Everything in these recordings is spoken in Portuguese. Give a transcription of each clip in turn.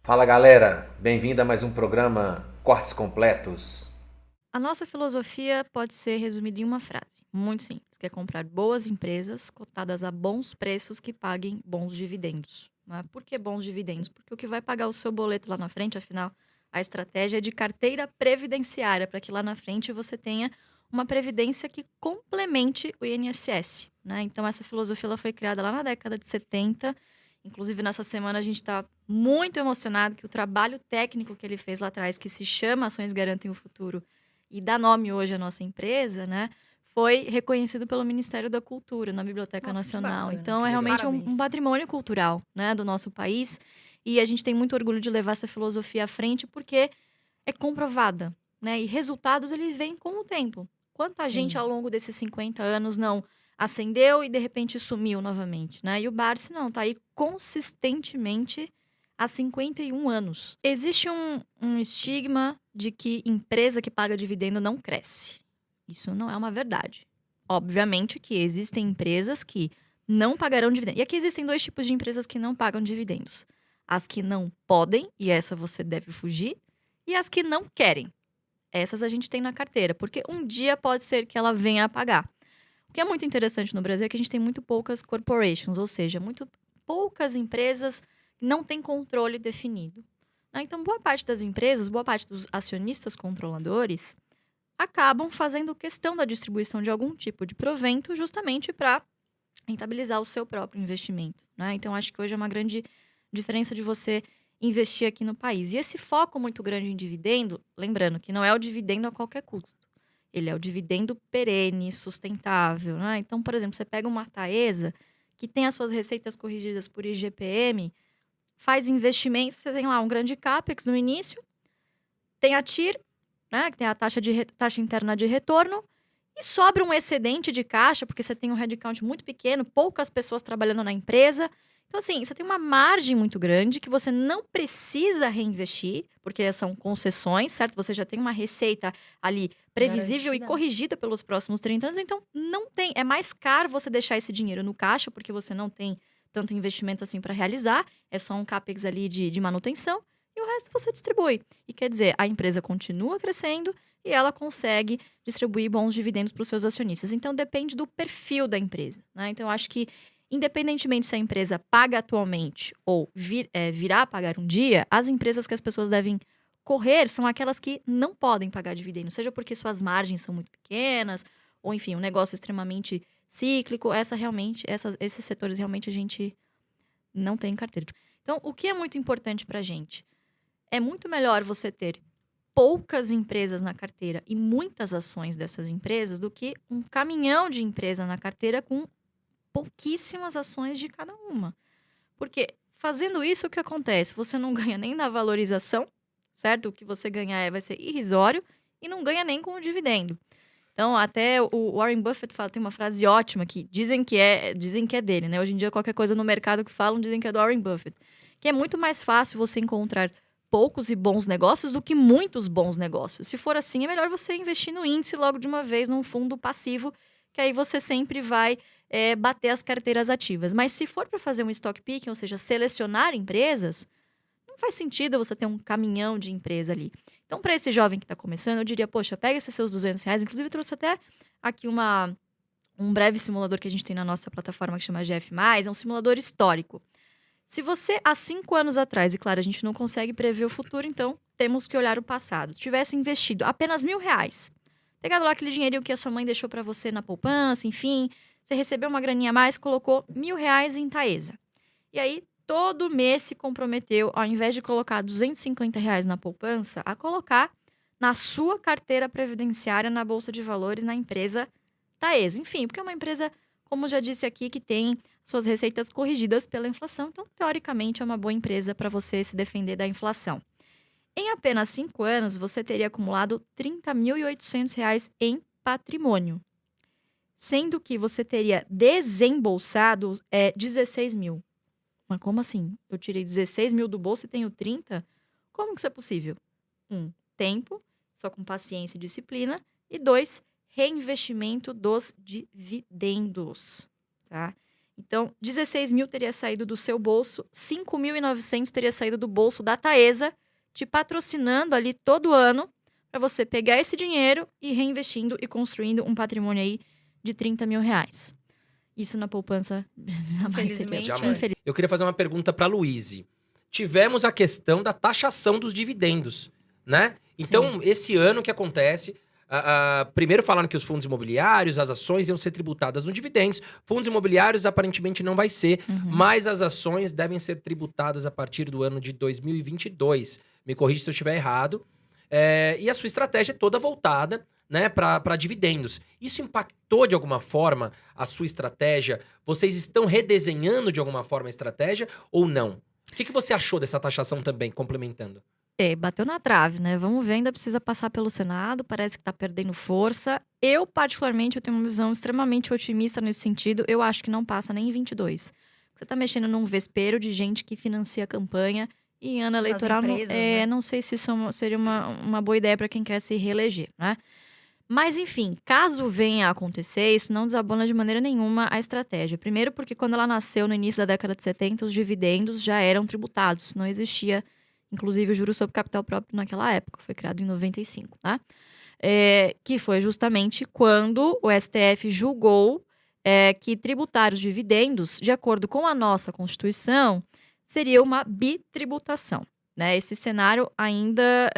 Fala galera, bem-vindo a mais um programa Cortes Completos. A nossa filosofia pode ser resumida em uma frase, muito simples, que é comprar boas empresas cotadas a bons preços que paguem bons dividendos. Né? Por que bons dividendos? Porque o que vai pagar o seu boleto lá na frente, afinal, a estratégia é de carteira previdenciária, para que lá na frente você tenha uma previdência que complemente o INSS. Né? Então, essa filosofia ela foi criada lá na década de 70. Inclusive, nessa semana, a gente está muito emocionado que o trabalho técnico que ele fez lá atrás, que se chama Ações Garantem o Futuro, e dá nome hoje à nossa empresa, né? Foi reconhecido pelo Ministério da Cultura na Biblioteca Nossa, que Nacional. bacana, Então, que é legal. realmente um Parabéns. patrimônio cultural, né, do nosso país. E a gente tem muito orgulho de levar essa filosofia à frente, porque é comprovada, né? E resultados, eles vêm com o tempo. Quanta gente, Sim. ao longo desses 50 anos, não acendeu e, de repente, sumiu novamente, né? E o Barsi, não, tá aí consistentemente há 51 anos. Existe um estigma de que empresa que paga dividendo não cresce. Isso não é uma verdade. Obviamente que existem empresas que não pagarão dividendo. E aqui existem dois tipos de empresas que não pagam dividendos. As que não podem, e essa você deve fugir, e as que não querem. Essas a gente tem na carteira, porque um dia pode ser que ela venha a pagar. O que é muito interessante no Brasil é que a gente tem muito poucas corporations, ou seja, muito poucas empresas que não têm controle definido. Né? Então, boa parte das empresas, boa parte dos acionistas controladores acabam fazendo questão da distribuição de algum tipo de provento justamente para rentabilizar o seu próprio investimento. Né? Então, acho que hoje é uma grande diferença de você investir aqui no país. E esse foco muito grande em dividendo, lembrando que não é o dividendo a qualquer custo. Ele é o dividendo perene, sustentável. Né? Então, por exemplo, você pega uma Taesa, que tem as suas receitas corrigidas por IGPM, faz investimento, você tem lá um grande CAPEX no início, tem a TIR, né, que tem a taxa interna de retorno, e sobra um excedente de caixa, porque você tem um headcount muito pequeno, poucas pessoas trabalhando na empresa. Então, assim, você tem uma margem muito grande que você não precisa reinvestir, porque são concessões, certo? Você já tem uma receita ali previsível e Garantida, né? corrigida pelos próximos 30 anos. Então, não tem. É mais caro você deixar esse dinheiro no caixa, porque você não tem tanto investimento assim para realizar. É só um CAPEX ali de manutenção. E o resto você distribui. E quer dizer, a empresa continua crescendo e ela consegue distribuir bons dividendos para os seus acionistas. Então, depende do perfil da empresa. Né? Então, eu acho que, independentemente se a empresa paga atualmente ou virá a pagar um dia, as empresas que as pessoas devem correr são aquelas que não podem pagar dividendos, seja porque suas margens são muito pequenas, ou enfim, um negócio extremamente cíclico. Esses setores realmente a gente não tem em carteira. Então, o que é muito importante para a gente? É muito melhor você ter poucas empresas na carteira e muitas ações dessas empresas do que um caminhão de empresa na carteira com pouquíssimas ações de cada uma. Porque fazendo isso, o que acontece? Você não ganha nem na valorização, certo? O que você ganhar vai ser irrisório e não ganha nem com o dividendo. Então, até o Warren Buffett fala, tem uma frase ótima que dizem que é dele, né? Hoje em dia, qualquer coisa no mercado que falam, dizem que é do Warren Buffett. Que é muito mais fácil você encontrar poucos e bons negócios do que muitos bons negócios. Se for assim, é melhor você investir no índice logo de uma vez, num fundo passivo, que aí você sempre vai bater as carteiras ativas. Mas se for para fazer um stock picking, ou seja, selecionar empresas, não faz sentido você ter um caminhão de empresa ali. Então, para esse jovem que está começando, eu diria, poxa, pega esses seus R$ 200. Inclusive, eu trouxe até aqui um breve simulador que a gente tem na nossa plataforma que chama GF+, é um simulador histórico. Se você, há 5 anos atrás, e claro, a gente não consegue prever o futuro, então temos que olhar o passado, tivesse investido apenas R$ 1.000, pegado lá aquele dinheirinho que a sua mãe deixou para você na poupança, enfim, você recebeu uma graninha a mais, colocou R$ 1.000 em Taesa. E aí, todo mês se comprometeu, ao invés de colocar R$ 250 na poupança, a colocar na sua carteira previdenciária na Bolsa de Valores, na empresa Taesa. Enfim, porque é uma empresa, como já disse aqui, que tem suas receitas corrigidas pela inflação. Então, teoricamente, é uma boa empresa para você se defender da inflação. Em apenas 5 anos, você teria acumulado R$ 30.800 em patrimônio. Sendo que você teria desembolsado 16 mil. Mas como assim? Eu tirei 16 mil do bolso e tenho 30? Como que isso é possível? Tempo, só com paciência e disciplina. E 2, reinvestimento dos dividendos, tá? Então, 16 mil teria saído do seu bolso, 5.900 teria saído do bolso da Taesa, te patrocinando ali todo ano para você pegar esse dinheiro e reinvestindo e construindo um patrimônio aí de 30 mil reais. Isso na poupança jamais seria. Infelizmente, Jamais. Eu queria fazer uma pergunta para a Luíse. Tivemos a questão da taxação dos dividendos, né? Então, esse ano o que acontece... primeiro falaram que os fundos imobiliários, as ações iam ser tributadas nos dividendos. Fundos imobiliários aparentemente não vai ser, mas as ações devem ser tributadas a partir do ano de 2022. Me corrija se eu estiver errado. E a sua estratégia é toda voltada, né, para dividendos. Isso impactou de alguma forma a sua estratégia? Vocês estão redesenhando de alguma forma a estratégia ou não? O que você achou dessa taxação também, complementando? Bateu na trave, né? Vamos ver, ainda precisa passar pelo Senado, parece que tá perdendo força. Eu, particularmente, eu tenho uma visão extremamente otimista nesse sentido. Eu acho que não passa nem em 22. Você tá mexendo num vespeiro de gente que financia a campanha e em ano eleitoral, empresas, né? não sei se isso seria uma boa ideia para quem quer se reeleger, né? Mas, enfim, caso venha a acontecer, isso não desabona de maneira nenhuma a estratégia. Primeiro porque quando ela nasceu no início da década de 70, os dividendos já eram tributados, não existia... Inclusive, o juro sobre capital próprio naquela época. Foi criado em 95, tá? Que foi justamente quando o STF julgou que tributar os dividendos, de acordo com a nossa Constituição, seria uma bitributação, né? Esse cenário ainda,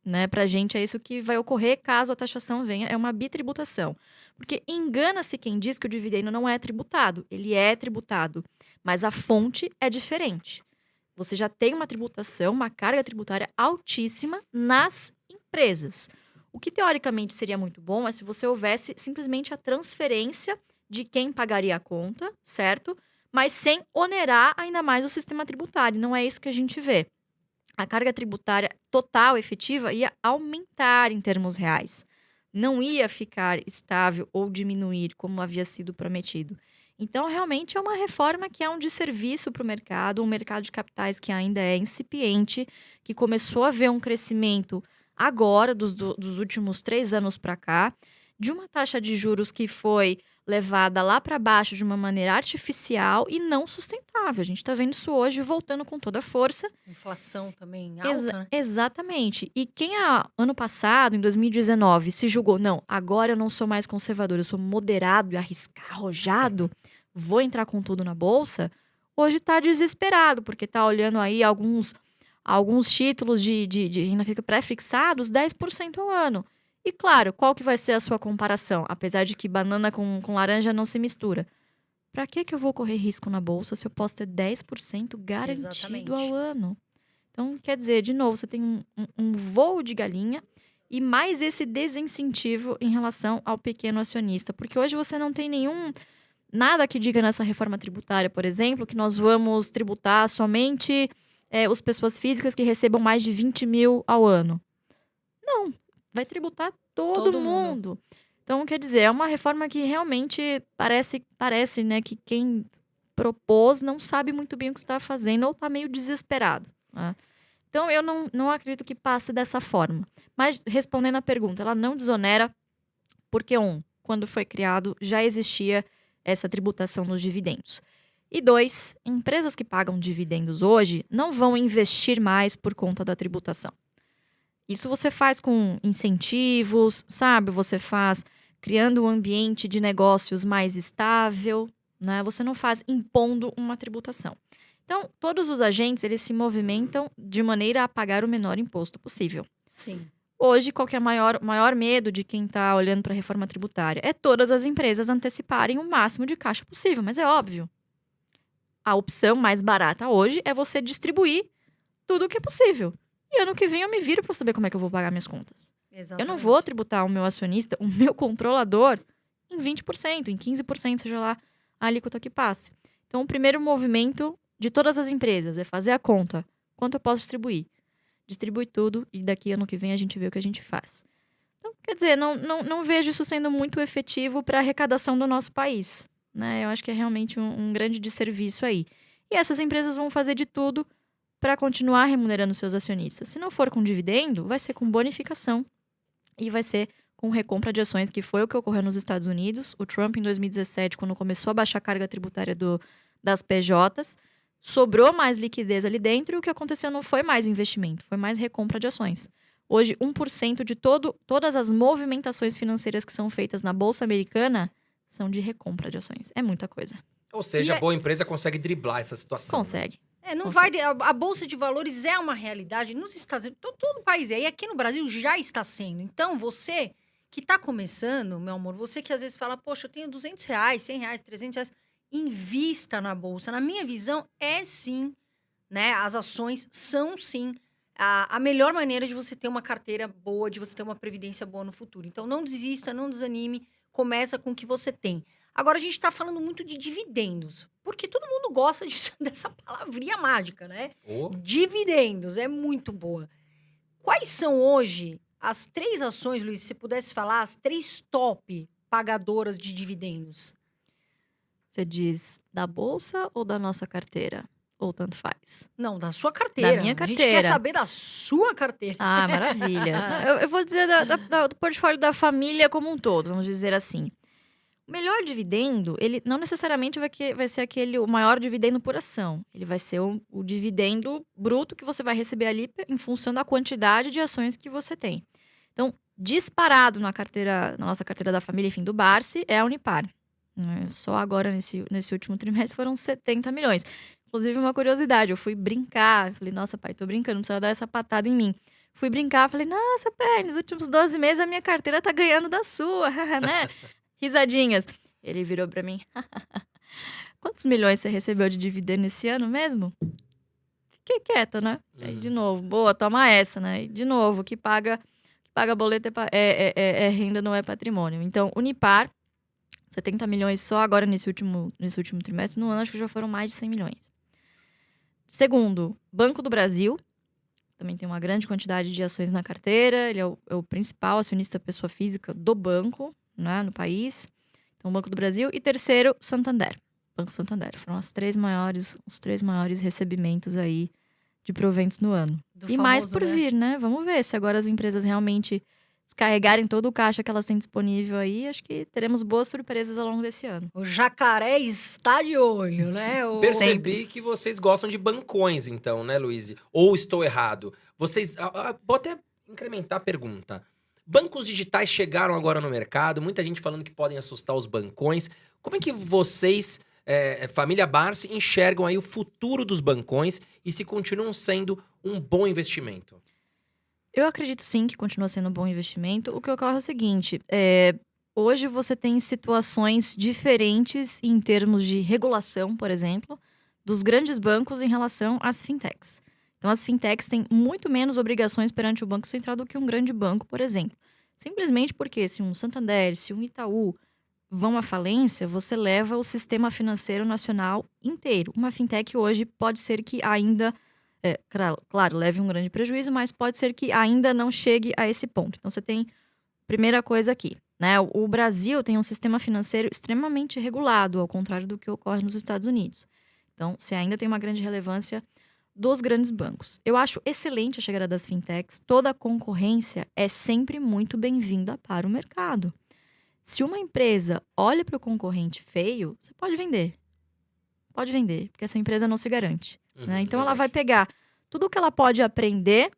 né, pra gente, é isso que vai ocorrer caso a taxação venha, é uma bitributação. Porque engana-se quem diz que o dividendo não é tributado. Ele é tributado, mas a fonte é diferente. Você já tem uma tributação, uma carga tributária altíssima nas empresas. O que teoricamente seria muito bom é se você houvesse simplesmente a transferência de quem pagaria a conta, certo? Mas sem onerar ainda mais o sistema tributário. Não é isso que a gente vê. A carga tributária total, efetiva, ia aumentar em termos reais. Não ia ficar estável ou diminuir como havia sido prometido. Então, realmente, é uma reforma que é um desserviço para o mercado, um mercado de capitais que ainda é incipiente, que começou a ver um crescimento agora, dos últimos 3 anos para cá, de uma taxa de juros que foi levada lá para baixo de uma maneira artificial e não sustentável. A gente está vendo isso hoje voltando com toda a força. Inflação também alta, né? Exatamente. E quem ano passado, em 2019, se julgou, não, agora eu não sou mais conservador, eu sou moderado e arrojado, vou entrar com tudo na bolsa, hoje está desesperado, porque está olhando aí alguns títulos de renda fixa pré-fixados, 10% ao ano. E claro, qual que vai ser a sua comparação? Apesar de que banana com laranja não se mistura. Para que eu vou correr risco na bolsa se eu posso ter 10% garantido Exatamente. ao ano? Então, quer dizer, de novo, você tem um voo de galinha e mais esse desincentivo em relação ao pequeno acionista. Porque hoje você não tem nada que diga nessa reforma tributária, por exemplo, que nós vamos tributar somente as pessoas físicas que recebam mais de 20 mil ao ano. Não, vai tributar todo mundo. Então, quer dizer, é uma reforma que realmente parece, né, que quem propôs não sabe muito bem o que está fazendo ou está meio desesperado, né? Então, eu não acredito que passe dessa forma. Mas, respondendo a pergunta, ela não desonera porque, quando foi criado, já existia essa tributação nos dividendos. E 2, empresas que pagam dividendos hoje não vão investir mais por conta da tributação. Isso você faz com incentivos, sabe? Você faz criando um ambiente de negócios mais estável, né? Você não faz impondo uma tributação. Então, todos os agentes, eles se movimentam de maneira a pagar o menor imposto possível. Sim. Hoje, qual que é o maior medo de quem está olhando para a reforma tributária? É todas as empresas anteciparem o máximo de caixa possível, mas é óbvio. A opção mais barata hoje é você distribuir tudo o que é possível. E ano que vem eu me viro para saber como é que eu vou pagar minhas contas. Exatamente. Eu não vou tributar o meu acionista, o meu controlador, em 20%, em 15%, seja lá a alíquota que passe. Então, o primeiro movimento de todas as empresas é fazer a conta. Quanto eu posso distribuir? Distribui tudo e daqui ano que vem a gente vê o que a gente faz. Então, quer dizer, não vejo isso sendo muito efetivo para a arrecadação do nosso país, né? Eu acho que é realmente um grande desserviço aí. E essas empresas vão fazer de tudo para continuar remunerando seus acionistas. Se não for com dividendo, vai ser com bonificação e vai ser com recompra de ações, que foi o que ocorreu nos Estados Unidos. O Trump, em 2017, quando começou a baixar a carga tributária das PJs, sobrou mais liquidez ali dentro e o que aconteceu não foi mais investimento, foi mais recompra de ações. Hoje, 1% de todas as movimentações financeiras que são feitas na Bolsa Americana são de recompra de ações. É muita coisa. Ou seja, a boa empresa consegue driblar essa situação. Consegue. Não Consegue. vai. A Bolsa de Valores é uma realidade nos Estados Unidos, todo o país é. E aqui no Brasil já está sendo. Então, você que está começando, meu amor, você que às vezes fala, poxa, eu tenho R$200, R$100, R$300, invista na Bolsa. Na minha visão, é sim, né? As ações são sim a melhor maneira de você ter uma carteira boa, de você ter uma previdência boa no futuro. Então, não desista, não desanime, começa com o que você tem. Agora, a gente está falando muito de dividendos, porque todo mundo gosta dessa palavrinha mágica, né? Dividendos, é muito boa. Quais são hoje as 3 ações, Luiz, se você pudesse falar, as 3 top pagadoras de dividendos? Você diz da Bolsa ou da nossa carteira? Ou tanto faz? Não, da sua carteira. Da minha carteira. A gente quer saber da sua carteira. Ah, maravilha. Eu vou dizer do portfólio da família como um todo, vamos dizer assim. O melhor dividendo, ele não necessariamente vai ser o maior dividendo por ação. Ele vai ser o dividendo bruto que você vai receber ali em função da quantidade de ações que você tem. Então, disparado na nossa carteira da família, enfim, do Barsi, é a Unipar. Só agora, nesse último trimestre, foram 70 milhões. Inclusive, uma curiosidade, eu fui brincar. Falei, nossa, pai, tô brincando, não precisa dar essa patada em mim. Fui brincar, falei, nossa, pai, nos últimos 12 meses a minha carteira tá ganhando da sua, né? Risadinhas. Ele virou pra mim. Quantos milhões você recebeu de dividendo esse ano mesmo? Fiquei quieta, né? Aí, de novo, boa, toma essa, né? E, de novo, que paga boleto é renda, não é patrimônio. Então, Unipar, 70 milhões só agora nesse último trimestre. No ano, acho que já foram mais de 100 milhões. Segundo, Banco do Brasil. Também tem uma grande quantidade de ações na carteira. Ele é o principal acionista pessoa física do banco, né, no país. Então, Banco do Brasil. E terceiro, Santander. Banco Santander. Foram os 3 maiores recebimentos aí de proventos no ano. E mais por vir, né? Vamos ver se agora as empresas realmente descarregarem todo o caixa que elas têm disponível aí. Acho que teremos boas surpresas ao longo desse ano. O jacaré está de olho, né? Percebi que vocês gostam de bancões, então, né, Luiz? Ou estou errado? Vocês... Vou até incrementar a pergunta. Bancos digitais chegaram agora no mercado, muita gente falando que podem assustar os bancões. Como é que vocês, família Barsi, enxergam aí o futuro dos bancões e se continuam sendo um bom investimento? Eu acredito sim que continua sendo um bom investimento. O que ocorre é o seguinte, hoje você tem situações diferentes em termos de regulação, por exemplo, dos grandes bancos em relação às fintechs. Então, as fintechs têm muito menos obrigações perante o Banco Central do que um grande banco, por exemplo. Simplesmente porque se um Santander, se um Itaú vão à falência, você leva o sistema financeiro nacional inteiro. Uma fintech hoje pode ser que ainda, claro, leve um grande prejuízo, mas pode ser que ainda não chegue a esse ponto. Então, você tem, primeira coisa aqui, né? O Brasil tem um sistema financeiro extremamente regulado, ao contrário do que ocorre nos Estados Unidos. Então, você ainda tem uma grande relevância dos grandes bancos. Eu acho excelente a chegada das fintechs. Toda a concorrência é sempre muito bem-vinda para o mercado. Se uma empresa olha para o concorrente feio, você pode vender. Pode vender, porque essa empresa não se garante. Né? Então, ela vai pegar tudo o que ela pode aprender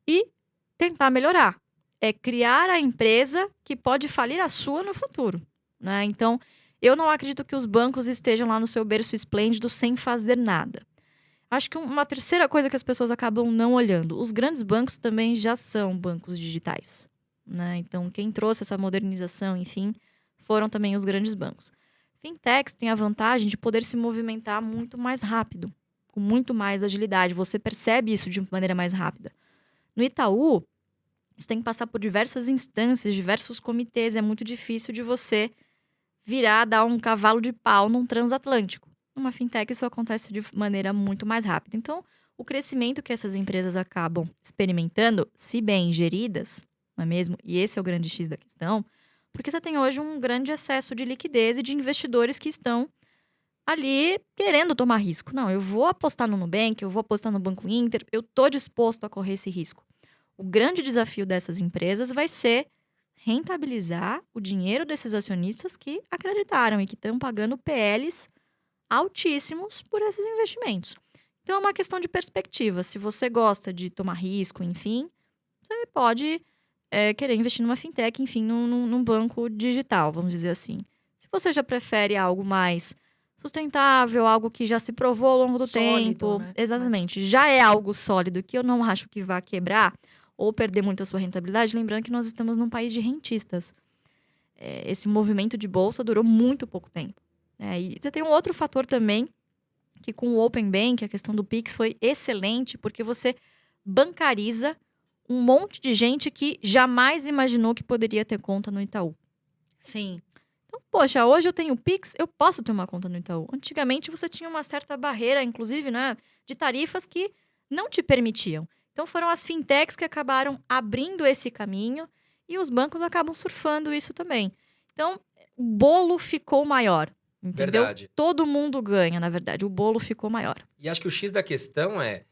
e tentar melhorar. É criar a empresa que pode falir a sua no futuro. Né? Então, eu não acredito que os bancos estejam lá no seu berço esplêndido sem fazer nada. Acho que uma terceira coisa que as pessoas acabam não olhando. Os grandes bancos também já são bancos digitais. Né? Então, quem trouxe essa modernização, enfim, foram também os grandes bancos. Fintechs têm a vantagem de poder se movimentar muito mais rápido, com muito mais agilidade. Você percebe isso de maneira mais rápida. No Itaú, isso tem que passar por diversas instâncias, diversos comitês. É muito difícil de você dar um cavalo de pau num transatlântico. Numa fintech, isso acontece de maneira muito mais rápida. Então, o crescimento que essas empresas acabam experimentando, se bem geridas, não é mesmo? E esse é o grande X da questão, porque você tem hoje um grande excesso de liquidez e de investidores que estão ali querendo tomar risco. Não, eu vou apostar no Nubank, eu vou apostar no Banco Inter, eu estou disposto a correr esse risco. O grande desafio dessas empresas vai ser rentabilizar o dinheiro desses acionistas que acreditaram e que estão pagando PLs altíssimos por esses investimentos. Então, é uma questão de perspectiva. Se você gosta de tomar risco, enfim, você pode querer investir numa fintech, enfim, num banco digital, vamos dizer assim. Se você já prefere algo mais sustentável, algo que já se provou ao longo do Sólido, tempo, né? exatamente, já é algo sólido que eu não acho que vá quebrar ou perder muito a sua rentabilidade, lembrando que nós estamos num país de rentistas. Esse movimento de bolsa durou muito pouco tempo. E você tem um outro fator também, que com o Open Bank, a questão do Pix foi excelente, porque você bancariza um monte de gente que jamais imaginou que poderia ter conta no Itaú. Sim. Então, poxa, hoje eu tenho Pix, eu posso ter uma conta no Itaú. Antigamente você tinha uma certa barreira, inclusive, né, de tarifas que não te permitiam. Então foram as fintechs que acabaram abrindo esse caminho e os bancos acabam surfando isso também. Então, o bolo ficou maior, entendeu? Verdade. Todo mundo ganha, na verdade. O bolo ficou maior. E acho que o X da questão é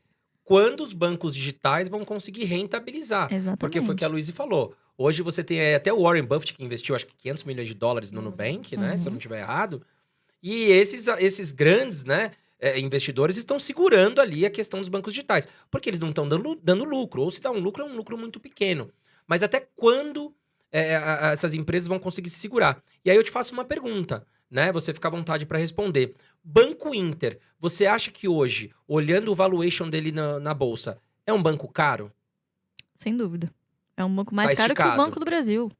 quando os bancos digitais vão conseguir rentabilizar. Exatamente. Porque foi o que a Luísa falou. Hoje você tem até o Warren Buffett, que investiu acho que 500 milhões de dólares no Nubank, né? Se eu não estiver errado. E esses grandes, né, investidores estão segurando ali a questão dos bancos digitais. Porque eles não estão dando lucro. Ou se dá um lucro, é um lucro muito pequeno. Mas até quando essas empresas vão conseguir se segurar? E aí eu te faço uma pergunta, né? Você fica à vontade para responder. Banco Inter, você acha que hoje, olhando o valuation dele na bolsa, é um banco caro? Sem dúvida. É um banco mais Tá caro que o esticado. Banco do Brasil.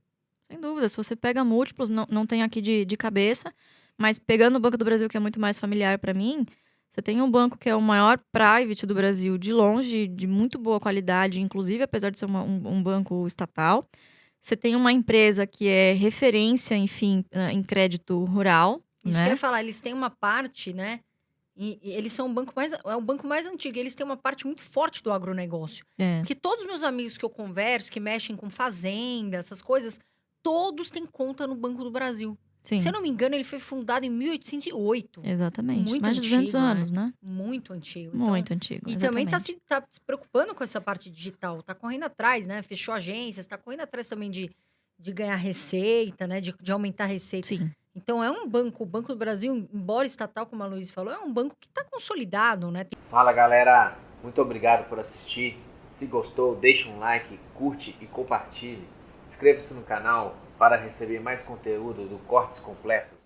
Sem dúvida. Se você pega múltiplos, não tenho aqui de cabeça, mas pegando o Banco do Brasil, que é muito mais familiar para mim, você tem um banco que é o maior private do Brasil, de longe, de muito boa qualidade, inclusive, apesar de ser um banco estatal. Você tem uma empresa que é referência, enfim, em crédito rural, Isso né? que eu ia falar, eles têm uma parte, né? E eles são o banco mais antigo. Eles têm uma parte muito forte do agronegócio. Porque todos os meus amigos que eu converso, que mexem com fazenda, essas coisas, todos têm conta no Banco do Brasil. Sim, Se eu não me engano, ele foi fundado em 1808. exatamente. Muito Mais de 200 antigo, né? anos, né? Muito antigo. Então, Muito antigo, e também exatamente. tá se preocupando com essa parte digital. Tá correndo atrás, né? Fechou agências, tá correndo atrás também de ganhar receita, né? De aumentar a receita. Sim. Então, é um banco, o Banco do Brasil, embora estatal, como a Luísa falou, é um banco que está consolidado, né? Fala galera, muito obrigado por assistir. Se gostou, deixa um like, curte e compartilhe. Inscreva-se no canal para receber mais conteúdo do Cortes Completos.